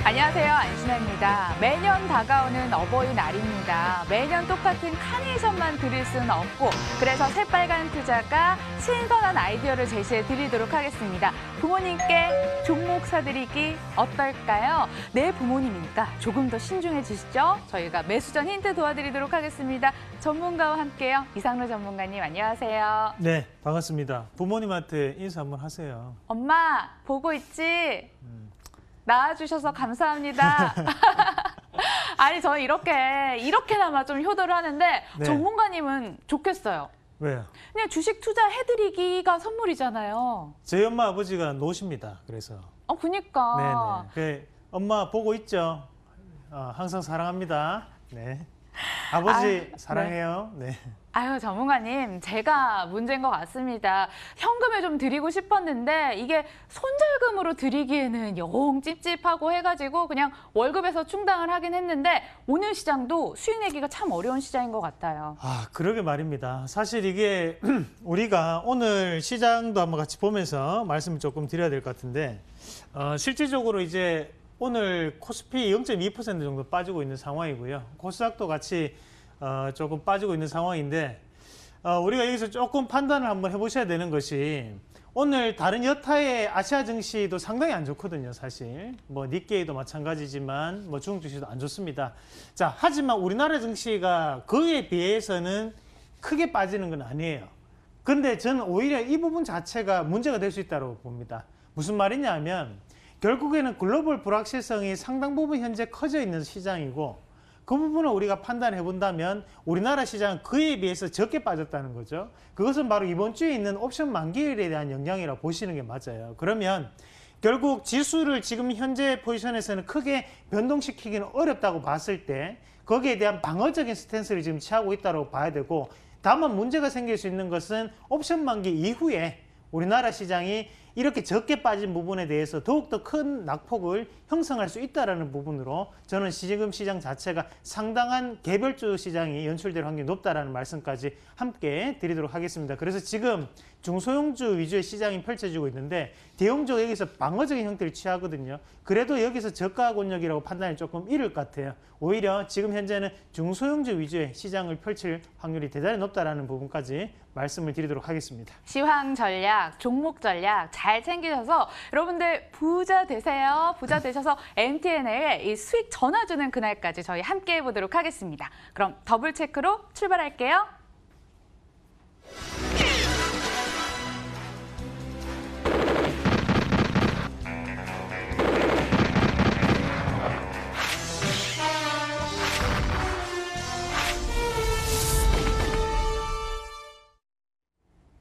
안녕하세요. 안신혜입니다. 매년 다가오는 어버이날입니다. 매년 똑같은 카네이션만 드릴 수는 없고 그래서 새빨간 투자가 신선한 아이디어를 제시해 드리도록 하겠습니다. 부모님께 종목 사드리기 어떨까요? 내 부모님이니까 조금 더 신중해지시죠? 저희가 매수전 힌트 도와드리도록 하겠습니다. 전문가와 함께요. 이상로 전문가님 안녕하세요. 네, 반갑습니다. 부모님한테 인사 한번 하세요. 엄마 보고 있지? 낳아주셔서 감사합니다. 아니 저는 이렇게나마 좀 효도를 하는데 네. 전문가님은 좋겠어요. 왜요? 그냥 주식 투자해드리기가 선물이잖아요. 저희 엄마 아버지가 노십니다. 그래서. 그니까. 네네. 엄마 보고 있죠? 항상 사랑합니다. 네. 아버지 사랑해요. 네. 아유 전문가님 제가 문제인 것 같습니다. 현금을 좀 드리고 싶었는데 이게 손절금으로 드리기에는 영 찝찝하고 해가지고 그냥 월급에서 충당을 하긴 했는데 오늘 시장도 수익 내기가 참 어려운 시장인 것 같아요. 그러게 말입니다. 사실 이게 우리가 오늘 시장도 한번 같이 보면서 말씀을 조금 드려야 될 것 같은데 실질적으로 이제 오늘 코스피 0.2% 정도 빠지고 있는 상황이고요. 코스닥도 같이 조금 빠지고 있는 상황인데 우리가 여기서 조금 판단을 한번 해보셔야 되는 것이 오늘 다른 여타의 아시아 증시도 상당히 안 좋거든요. 사실 뭐 니케이도 마찬가지지만 뭐 중국 증시도 안 좋습니다. 자, 하지만 우리나라 증시가 그에 비해서는 크게 빠지는 건 아니에요. 근데 저는 오히려 이 부분 자체가 문제가 될 수 있다고 봅니다. 무슨 말이냐 하면 결국에는 글로벌 불확실성이 상당 부분 현재 커져 있는 시장이고 그 부분을 우리가 판단해 본다면 우리나라 시장은 그에 비해서 적게 빠졌다는 거죠. 그것은 바로 이번 주에 있는 옵션 만기일에 대한 영향이라고 보시는 게 맞아요. 그러면 결국 지수를 지금 현재 포지션에서는 크게 변동시키기는 어렵다고 봤을 때 거기에 대한 방어적인 스탠스를 지금 취하고 있다고 봐야 되고 다만 문제가 생길 수 있는 것은 옵션 만기 이후에 우리나라 시장이 이렇게 적게 빠진 부분에 대해서 더욱더 큰 낙폭을 형성할 수 있다는 부분으로 저는 지금 시장 자체가 상당한 개별주 시장이 연출될 확률이 높다는 말씀까지 함께 드리도록 하겠습니다. 그래서 지금 중소형주 위주의 시장이 펼쳐지고 있는데 대형주가 여기서 방어적인 형태를 취하거든요. 그래도 여기서 저가 권역이라고 판단이 조금 이를 것 같아요. 오히려 지금 현재는 중소형주 위주의 시장을 펼칠 확률이 대단히 높다는 부분까지 말씀을 드리도록 하겠습니다. 시황 전략, 종목 전략 잘 챙기셔서 여러분들 부자 되세요. 부자 되셔서 MTN에 이 수익 전화주는 그날까지 저희 함께 해보도록 하겠습니다. 그럼 더블 체크로 출발할게요.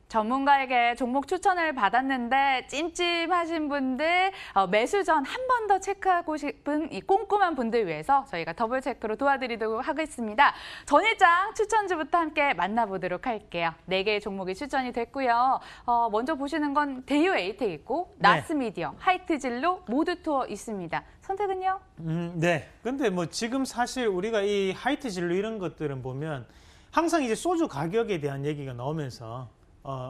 전문가에게 종목 추천을 받았는데 찜찜하신 분들 매수 전 한 번 더 체크하고 싶은 이 꼼꼼한 분들 위해서 저희가 더블 체크로 도와드리도록 하겠습니다. 전일장 추천주부터 함께 만나보도록 할게요. 4개의 종목이 추천이 됐고요. 먼저 보시는 건 대유 에이텍 있고 나스미디어, 하이트진로 모두 투어 있습니다. 선택은요? 네. 근데 뭐 지금 사실 우리가 이 하이트진로 이런 것들은 보면 항상 이제 소주 가격에 대한 얘기가 나오면서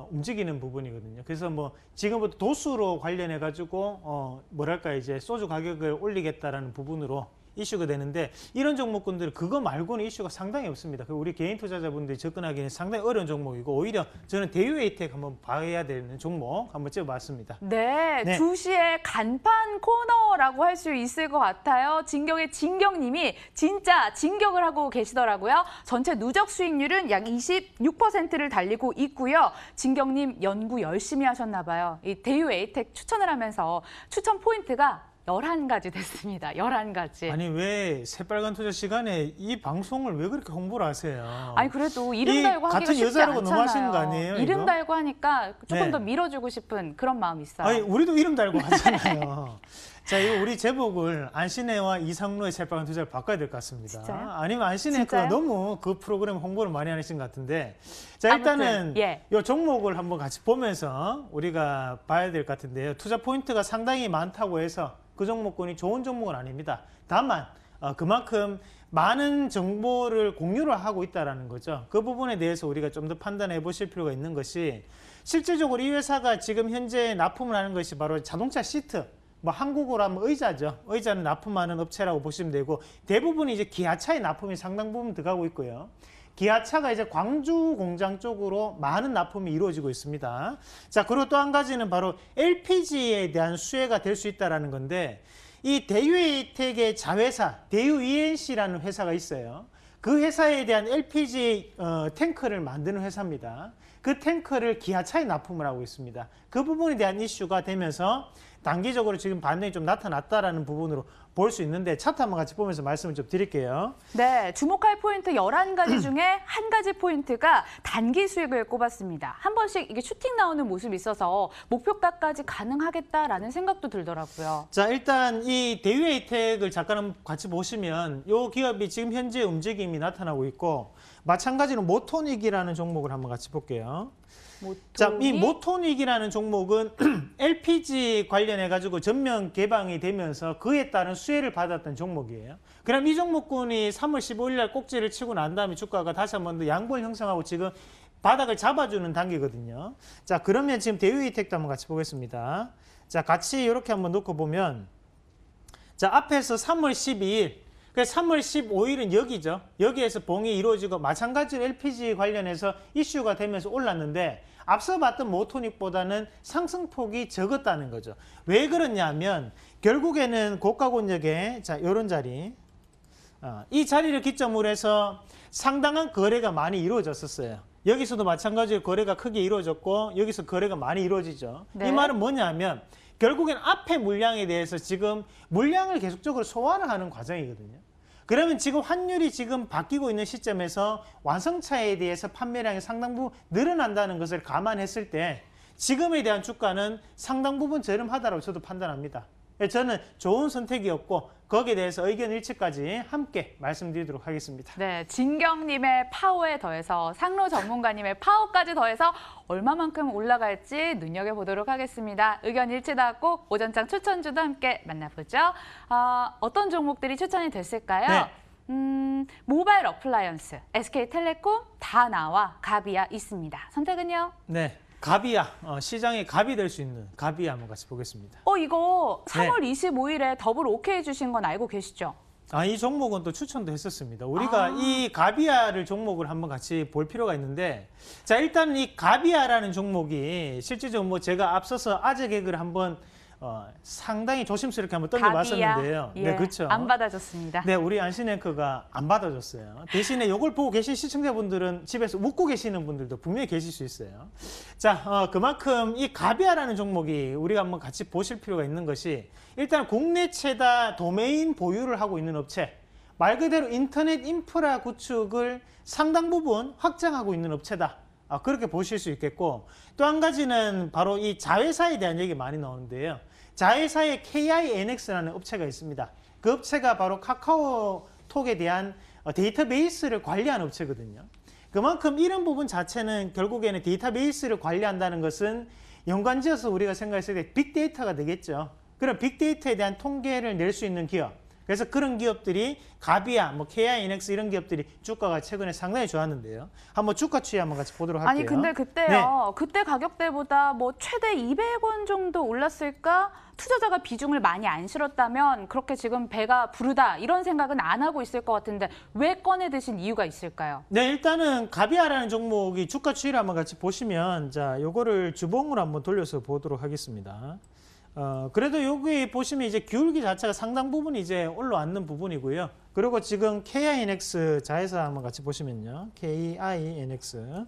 움직이는 부분이거든요. 그래서 뭐 지금부터 도수로 관련해 가지고 뭐랄까 이제 소주 가격을 올리겠다라는 부분으로 이슈가 되는데 이런 종목군들은 그거 말고는 이슈가 상당히 없습니다. 우리 개인 투자자분들이 접근하기는 상당히 어려운 종목이고 오히려 저는 대유 에이텍 한번 봐야 되는 종목 한번 찍어봤습니다. 네, 2시에 간판 코너라고 할 수 있을 것 같아요. 진경의 진경님이 진짜 진격을 하고 계시더라고요. 전체 누적 수익률은 약 26%를 달리고 있고요. 진경님 연구 열심히 하셨나 봐요. 이 대유 에이텍 추천을 하면서 추천 포인트가 11가지 됐습니다. 11가지. 아니 왜 새빨간 투자 시간에 이 방송을 왜 그렇게 홍보를 하세요? 아니 그래도 이름 달고 하기가 쉽지 않잖아요. 같은 여자라고 너무 하시는 거 아니에요? 이름 이거? 달고 하니까 조금 더 밀어주고 싶은 그런 마음이 있어요. 아니 우리도 이름 달고 하잖아요. 자, 이거 우리 제목을 안신혜와 이상로의 새빨간 투자를 바꿔야 될 것 같습니다. 진짜요? 아니면 안신혜가 너무 그 프로그램 홍보를 많이 하신 것 같은데 자, 일단은 이 종목을 한번 같이 보면서 우리가 봐야 될 것 같은데요. 투자 포인트가 상당히 많다고 해서 그 종목군이 좋은 종목은 아닙니다. 다만 그만큼 많은 정보를 공유를 하고 있다는 거죠. 그 부분에 대해서 우리가 좀 더 판단해 보실 필요가 있는 것이 실질적으로 이 회사가 지금 현재 납품을 하는 것이 바로 자동차 시트, 뭐 한국어로 하면 의자죠. 의자는 납품하는 업체라고 보시면 되고 대부분 이제 기아차의 납품이 상당 부분 들어가고 있고요. 기아차가 이제 광주 공장 쪽으로 많은 납품이 이루어지고 있습니다. 자, 그리고 또 한 가지는 바로 LPG에 대한 수혜가 될 수 있다는 건데 이 대유에이텍의 자회사 대유 ENC라는 회사가 있어요. 그 회사에 대한 LPG 탱크를 만드는 회사입니다. 그 탱크를 기아차에 납품을 하고 있습니다. 그 부분에 대한 이슈가 되면서 단기적으로 지금 반등이 좀 나타났다라는 부분으로 볼 수 있는데 차트 한번 같이 보면서 말씀을 좀 드릴게요. 네, 주목할 포인트 11가지 중에 한 가지 포인트가 단기 수익을 꼽았습니다. 한 번씩 이게 슈팅 나오는 모습이 있어서 목표가까지 가능하겠다라는 생각도 들더라고요. 자, 일단 이 대유에이텍을 잠깐 같이 보시면 이 기업이 지금 현재 움직임이 나타나고 있고 마찬가지로 모토닉이라는 종목을 한번 같이 볼게요. 자, 이 모토닉이라는 종목은 LPG 관련해 가지고 전면 개방이 되면서 그에 따른 수혜를 받았던 종목이에요. 그럼 이 종목군이 3월 15일 날 꼭지를 치고 난 다음에 주가가 다시 한 번 더 양봉을 형성하고 지금 바닥을 잡아주는 단계거든요. 자, 그러면 지금 대유에이텍도 한번 같이 보겠습니다. 자, 같이 이렇게 한번 놓고 보면 자, 앞에서 3월 12일 그래서 3월 15일은 여기죠. 여기에서 봉이 이루어지고 마찬가지로 LPG 관련해서 이슈가 되면서 올랐는데 앞서 봤던 모토닉보다는 상승폭이 적었다는 거죠. 왜 그러냐면 결국에는 고가권역에 자, 이런 자리 이 자리를 기점으로 해서 상당한 거래가 많이 이루어졌었어요. 여기서도 마찬가지로 거래가 크게 이루어졌고 여기서 거래가 많이 이루어지죠. 네. 이 말은 뭐냐면 결국엔 앞에 물량에 대해서 지금 물량을 계속적으로 소화를 하는 과정이거든요. 그러면 지금 환율이 지금 바뀌고 있는 시점에서 완성차에 대해서 판매량이 상당 부분 늘어난다는 것을 감안했을 때 지금에 대한 주가는 상당 부분 저렴하다고 저도 판단합니다. 저는 좋은 선택이었고 거기에 대해서 의견 일치까지 함께 말씀드리도록 하겠습니다. 네, 진경님의 파워에 더해서 상로 전문가님의 파워까지 더해서 얼마만큼 올라갈지 눈여겨보도록 하겠습니다. 의견 일치 나왔고 오전장 추천주도 함께 만나보죠. 어떤 종목들이 추천이 됐을까요? 네. 모바일 어플라이언스, SK텔레콤, 다나와 가비아 있습니다. 선택은요? 네. 가비아, 시장의 갑이 될 수 있는 가비아 한번 같이 보겠습니다. 이거 3월 25일에 더블 오케이 주신 건 알고 계시죠? 이 종목은 또 추천도 했었습니다. 우리가 이 가비아를 종목을 한번 같이 볼 필요가 있는데 자, 일단 이 가비아라는 종목이 실질적으로 뭐 제가 앞서서 아재 개그를 한번 상당히 조심스럽게 한번 던져봤었는데요. 예, 네, 그렇죠. 안 받아줬습니다. 네, 우리 안신 앵커가 안 받아줬어요. 대신에 이걸 보고 계신 시청자분들은 집에서 웃고 계시는 분들도 분명히 계실 수 있어요. 자, 그만큼 이 가비아라는 종목이 우리가 한번 같이 보실 필요가 있는 것이 일단 국내 최다 도메인 보유를 하고 있는 업체, 말 그대로 인터넷 인프라 구축을 상당 부분 확장하고 있는 업체다. 그렇게 보실 수 있겠고 또 한 가지는 바로 이 자회사에 대한 얘기 많이 나오는데요. 자회사에 KINX라는 업체가 있습니다. 그 업체가 바로 카카오톡에 대한 데이터베이스를 관리하는 업체거든요. 그만큼 이런 부분 자체는 결국에는 데이터베이스를 관리한다는 것은 연관지어서 우리가 생각했을 때 빅데이터가 되겠죠. 그럼 빅데이터에 대한 통계를 낼 수 있는 기업. 그래서 그런 기업들이 가비아, KINX 이런 기업들이 주가가 최근에 상당히 좋았는데요. 한번 주가 추이 한번 같이 보도록 할게요. 아니 근데 그때요. 네. 그때 가격대보다 최대 200원 정도 올랐을까? 투자자가 비중을 많이 안 실었다면 그렇게 지금 배가 부르다 이런 생각은 안 하고 있을 것 같은데 왜 꺼내 드신 이유가 있을까요? 네, 일단은 가비아라는 종목이 주가 추이를 한번 같이 보시면 자, 요거를 주봉으로 한번 돌려서 보도록 하겠습니다. 그래도 여기 보시면 이제 기울기 자체가 상당 부분 이제 올라왔는 부분이고요. 그리고 지금 KINX 자회사 한번 같이 보시면요. KINX.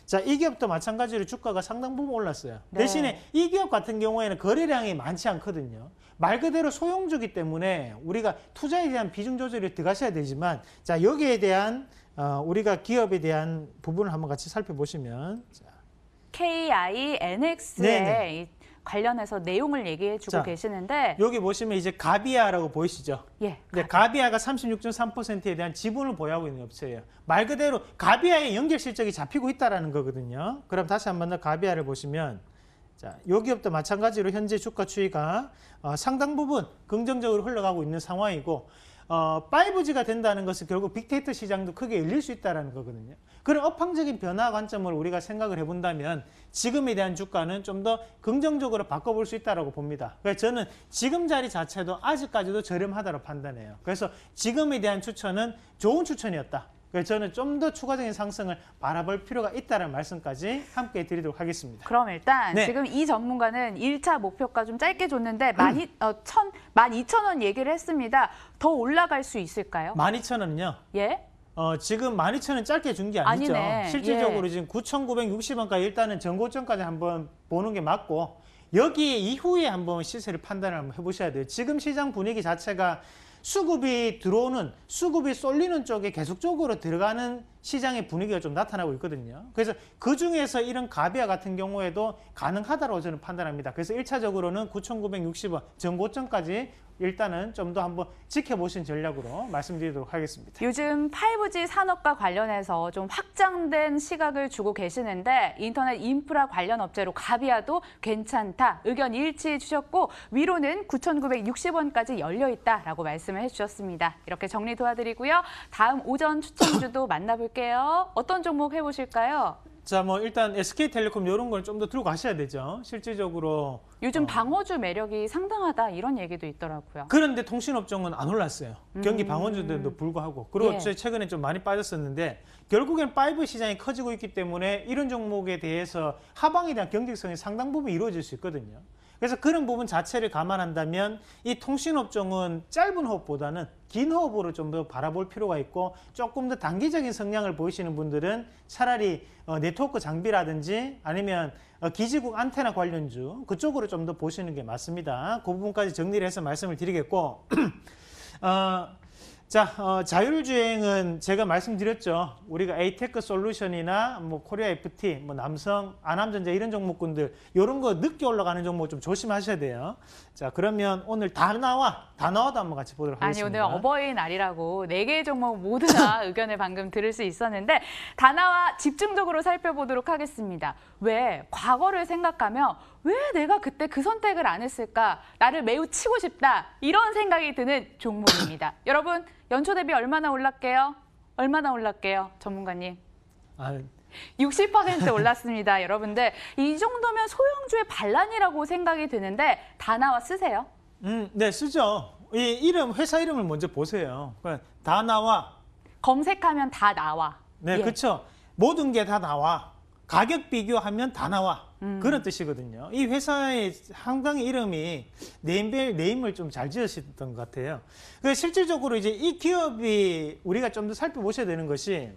자, 이 기업도 마찬가지로 주가가 상당 부분 올랐어요. 네. 대신에 이 기업 같은 경우에는 거래량이 많지 않거든요. 말 그대로 소형주기 때문에 우리가 투자에 대한 비중 조절이 들어가셔야 되지만 자, 여기에 대한 우리가 기업에 대한 부분을 한번 같이 살펴보시면 자. KINX에 관련해서 내용을 얘기해주고 자, 계시는데 여기 보시면 이제 가비아라고 보이시죠? 예. 네, 가비아가 36.3%에 대한 지분을 보유하고 있는 업체예요. 말 그대로 가비아의 연결 실적이 잡히고 있다는 거거든요. 그럼 다시 한번 더 가비아를 보시면 자, 이 기업도 마찬가지로 현재 주가 추이가 상당 부분 긍정적으로 흘러가고 있는 상황이고 5G가 된다는 것은 결국 빅데이터 시장도 크게 열릴 수 있다는 거거든요. 그런 업황적인 변화 관점을 우리가 생각을 해본다면 지금에 대한 주가는 좀 더 긍정적으로 바꿔볼 수 있다고 봅니다. 그래서 저는 지금 자리 자체도 아직까지도 저렴하다고 판단해요. 그래서 지금에 대한 추천은 좋은 추천이었다. 그래서 저는 좀 더 추가적인 상승을 바라볼 필요가 있다는 말씀까지 함께 드리도록 하겠습니다. 그럼 일단 네. 지금 이 전문가는 1차 목표가 좀 짧게 줬는데 12,000원 얘기를 했습니다. 더 올라갈 수 있을까요? 12,000원은요. 예? 지금 12,000원 짧게 준 게 아니죠. 아니네. 실질적으로 예. 지금 9,960원까지 일단은 전고점까지 한번 보는 게 맞고 여기 이후에 한번 시세를 판단을 한번 해보셔야 돼요. 지금 시장 분위기 자체가 수급이 들어오는, 수급이 쏠리는 쪽에 계속적으로 들어가는 시장의 분위기가 좀 나타나고 있거든요. 그래서 그중에서 이런 가비아 같은 경우에도 가능하다고 저는 판단합니다. 그래서 1차적으로는 9,960원 전고점까지 일단은 좀 더 한번 지켜보신 전략으로 말씀드리도록 하겠습니다. 요즘 5G 산업과 관련해서 좀 확장된 시각을 주고 계시는데 인터넷 인프라 관련 업체로 가비아도 괜찮다 의견 일치해 주셨고 위로는 9,960원까지 열려 있다라고 말씀을 해주셨습니다. 이렇게 정리 도와드리고요. 다음 오전 추천주도 만나볼게요. 어떤 종목 해보실까요? 자, 뭐 일단 SK텔레콤 이런 걸 좀 더 들고 가셔야 되죠. 실질적으로 요즘 방어주 매력이 상당하다 이런 얘기도 있더라고요. 그런데 통신업종은 안 올랐어요. 경기 방어주인데도 불구하고. 그리고 예. 최근에 좀 많이 빠졌었는데 결국엔 5 시장이 커지고 있기 때문에 이런 종목에 대해서 하방에 대한 경직성이 상당 부분 이루어질 수 있거든요. 그래서 그런 부분 자체를 감안한다면 이 통신업종은 짧은 호흡보다는 긴 호흡으로 좀 더 바라볼 필요가 있고 조금 더 단기적인 성향을 보이시는 분들은 차라리 네트워크 장비라든지 아니면 기지국 안테나 관련주 그쪽으로 좀 더 보시는 게 맞습니다. 그 부분까지 정리를 해서 말씀을 드리겠고 자율주행은 제가 말씀드렸죠. 우리가 에이테크 솔루션이나 뭐 코리아 FT, 뭐 남성, 아남전자 이런 종목군들 이런 거 늦게 올라가는 종목 좀 조심하셔야 돼요. 자, 그러면 오늘 다나와도 한번 같이 보도록 아니 하겠습니다. 오늘 어버이날이라고 4개의 종목 모두 다 의견을 방금 들을 수 있었는데 다나와 집중적으로 살펴보도록 하겠습니다. 왜 과거를 생각하며 왜 내가 그때 그 선택을 안 했을까? 나를 매우 치고 싶다. 이런 생각이 드는 종목입니다. 여러분 연초 대비 얼마나 올랐게요? 얼마나 올랐게요? 전문가님. 60% 올랐습니다. 여러분들 이 정도면 소형주의 반란이라고 생각이 드는데 다나와 쓰세요? 네, 쓰죠. 이 이름, 회사 이름을 먼저 보세요. 다나와. 검색하면 다 나와. 네, 예. 그렇죠. 모든 게 다 나와. 가격 비교하면 다 나와. 그런 뜻이거든요. 이 회사의 상당히 이름이 네임을 좀 잘 지으셨던 것 같아요. 그래서 실질적으로 이제 이 기업이 우리가 좀 더 살펴보셔야 되는 것이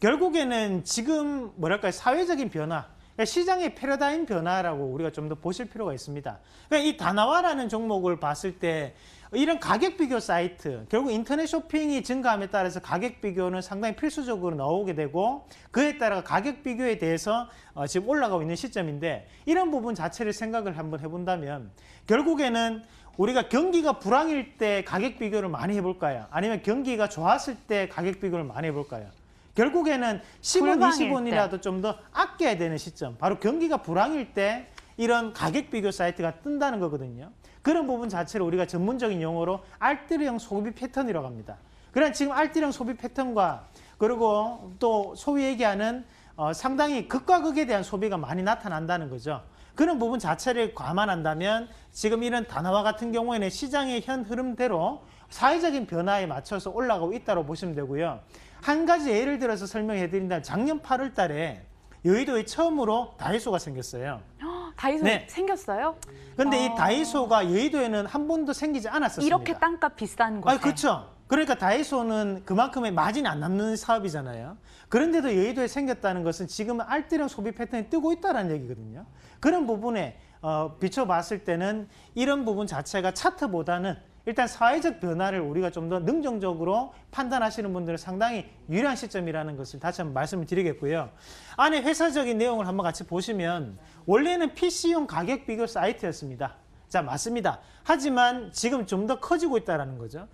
결국에는 지금 뭐랄까요, 사회적인 변화, 그러니까 시장의 패러다임 변화라고 우리가 좀 더 보실 필요가 있습니다. 그러니까 이 다나와라는 종목을 봤을 때 이런 가격 비교 사이트, 결국 인터넷 쇼핑이 증가함에 따라서 가격 비교는 상당히 필수적으로 나오게 되고 그에 따라 가격 비교에 대해서 지금 올라가고 있는 시점인데 이런 부분 자체를 생각을 한번 해본다면 결국에는 우리가 경기가 불황일 때 가격 비교를 많이 해볼까요? 아니면 경기가 좋았을 때 가격 비교를 많이 해볼까요? 결국에는 10원, 20원이라도 좀 더 아껴야 되는 시점, 바로 경기가 불황일 때 이런 가격 비교 사이트가 뜬다는 거거든요. 그런 부분 자체를 우리가 전문적인 용어로 알뜰형 소비 패턴이라고 합니다. 그러나 지금 알뜰형 소비 패턴과 그리고 또 소위 얘기하는 상당히 극과 극에 대한 소비가 많이 나타난다는 거죠. 그런 부분 자체를 감안한다면 지금 이런 다나와 같은 경우에는 시장의 현 흐름대로 사회적인 변화에 맞춰서 올라가고 있다고 보시면 되고요. 한 가지 예를 들어서 설명해 드린다면 작년 8월 달에 여의도에 처음으로 다이소가 생겼어요. 다이소 네. 생겼어요? 근데 이 다이소가 여의도에는 한 번도 생기지 않았었습니다. 이렇게 땅값 비싼 곳에. 그렇죠. 그러니까 다이소는 그만큼의 마진이 안 남는 사업이잖아요. 그런데도 여의도에 생겼다는 것은 지금 알뜰형 소비 패턴이 뜨고 있다는 얘기거든요. 그런 부분에 비춰봤을 때는 이런 부분 자체가 차트보다는 일단 사회적 변화를 우리가 좀 더 능정적으로 판단하시는 분들은 상당히 유리한 시점이라는 것을 다시 한번 말씀을 드리겠고요. 안에 회사적인 내용을 한번 같이 보시면 원래는 PC용 가격 비교 사이트였습니다. 자, 맞습니다. 하지만 지금 좀 더 커지고 있다는 거죠.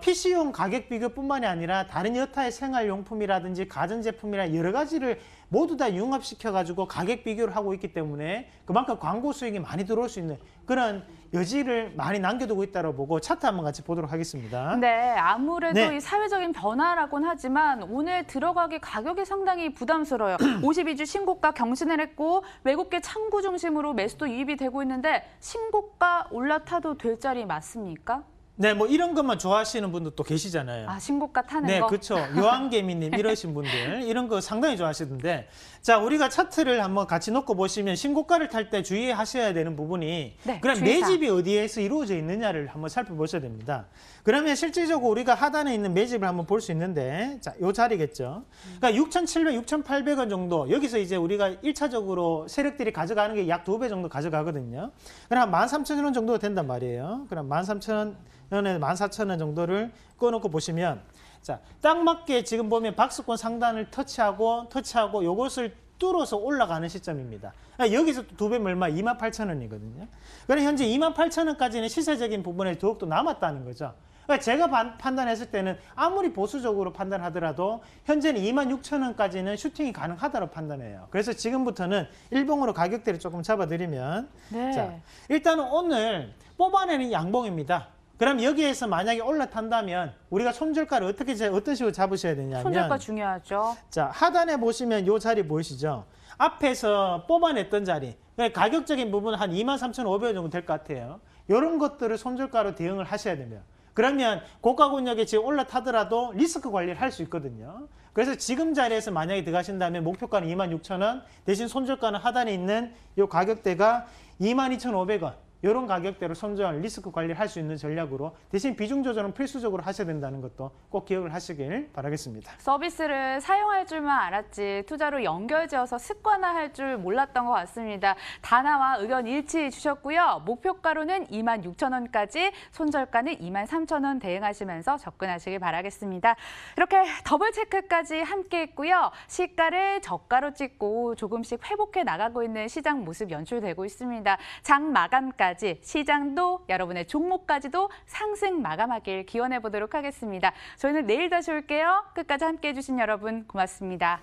PC용 가격 비교뿐만이 아니라 다른 여타의 생활용품이라든지 가전제품이나 여러 가지를 모두 다 융합시켜가지고 가격 비교를 하고 있기 때문에 그만큼 광고 수익이 많이 들어올 수 있는 그런 여지를 많이 남겨두고 있다고 보고 차트 한번 같이 보도록 하겠습니다. 네, 아무래도 네. 이 사회적인 변화라고는 하지만 오늘 들어가기 가격이 상당히 부담스러워요. 52주 신고가 경신을 했고 외국계 창구 중심으로 매수도 유입이 되고 있는데 신고가 올라타도 될 자리 맞습니까? 네, 뭐 이런 것만 좋아하시는 분도 또 계시잖아요. 아, 신고가 타는 네, 거? 그렇죠. 요한개미님 이러신 분들 이런 거 상당히 좋아하시던데 자, 우리가 차트를 한번 같이 놓고 보시면 신고가를 탈 때 주의하셔야 되는 부분이 네, 그럼 주의사항. 매집이 어디에서 이루어져 있느냐를 한번 살펴보셔야 됩니다. 그러면 실질적으로 우리가 하단에 있는 매집을 한번 볼 수 있는데 자, 요 자리겠죠. 그러니까 6,700, 6,800원 정도 여기서 이제 우리가 1차적으로 세력들이 가져가는 게 약 2배 정도 가져가거든요. 그럼 13,000원 정도 된단 말이에요. 그럼 13,000원에 14,000원 정도를 꺼놓고 보시면 자, 딱 맞게 지금 보면 박스권 상단을 터치하고 요것을 뚫어서 올라가는 시점입니다. 여기서 또 2배 얼마 28,000원이거든요. 그럼 현재 28,000원까지는 시세적인 부분에 더욱더 남았다는 거죠. 그러니까 제가 판단했을 때는 아무리 보수적으로 판단하더라도 현재는 26,000원까지는 슈팅이 가능하다고 판단해요. 그래서 지금부터는 일봉으로 가격대를 조금 잡아드리면 네. 자, 일단은 오늘 뽑아내는 양봉입니다. 그럼 여기에서 만약에 올라탄다면 우리가 손절가를 어떤 식으로 잡으셔야 되냐면 손절가 중요하죠. 자, 하단에 보시면 이 자리 보이시죠? 앞에서 뽑아냈던 자리 그러니까 가격적인 부분은 한 23,500원 정도 될 것 같아요. 이런 것들을 손절가로 대응을 하셔야 됩니다. 그러면 고가 권역에 지금 올라타더라도 리스크 관리를 할 수 있거든요. 그래서 지금 자리에서 만약에 들어가신다면 목표가는 26,000원 대신 손절가는 하단에 있는 이 가격대가 22,500원 이런 가격대로 손절 리스크 관리를 할 수 있는 전략으로 대신 비중 조절은 필수적으로 하셔야 된다는 것도 꼭 기억을 하시길 바라겠습니다. 서비스를 사용할 줄만 알았지 투자로 연결지어서 습관화할 줄 몰랐던 것 같습니다. 다나와 의견 일치 주셨고요. 목표가로는 26,000원까지, 손절가는 23,000원 대응하시면서 접근하시길 바라겠습니다. 이렇게 더블 체크까지 함께 했고요. 시가를 저가로 찍고 조금씩 회복해 나가고 있는 시장 모습 연출되고 있습니다. 장 마감까지 시장도 여러분의 종목까지도 상승 마감하길 기원해 보도록 하겠습니다. 저희는 내일 다시 올게요. 끝까지 함께해 주신 여러분 고맙습니다.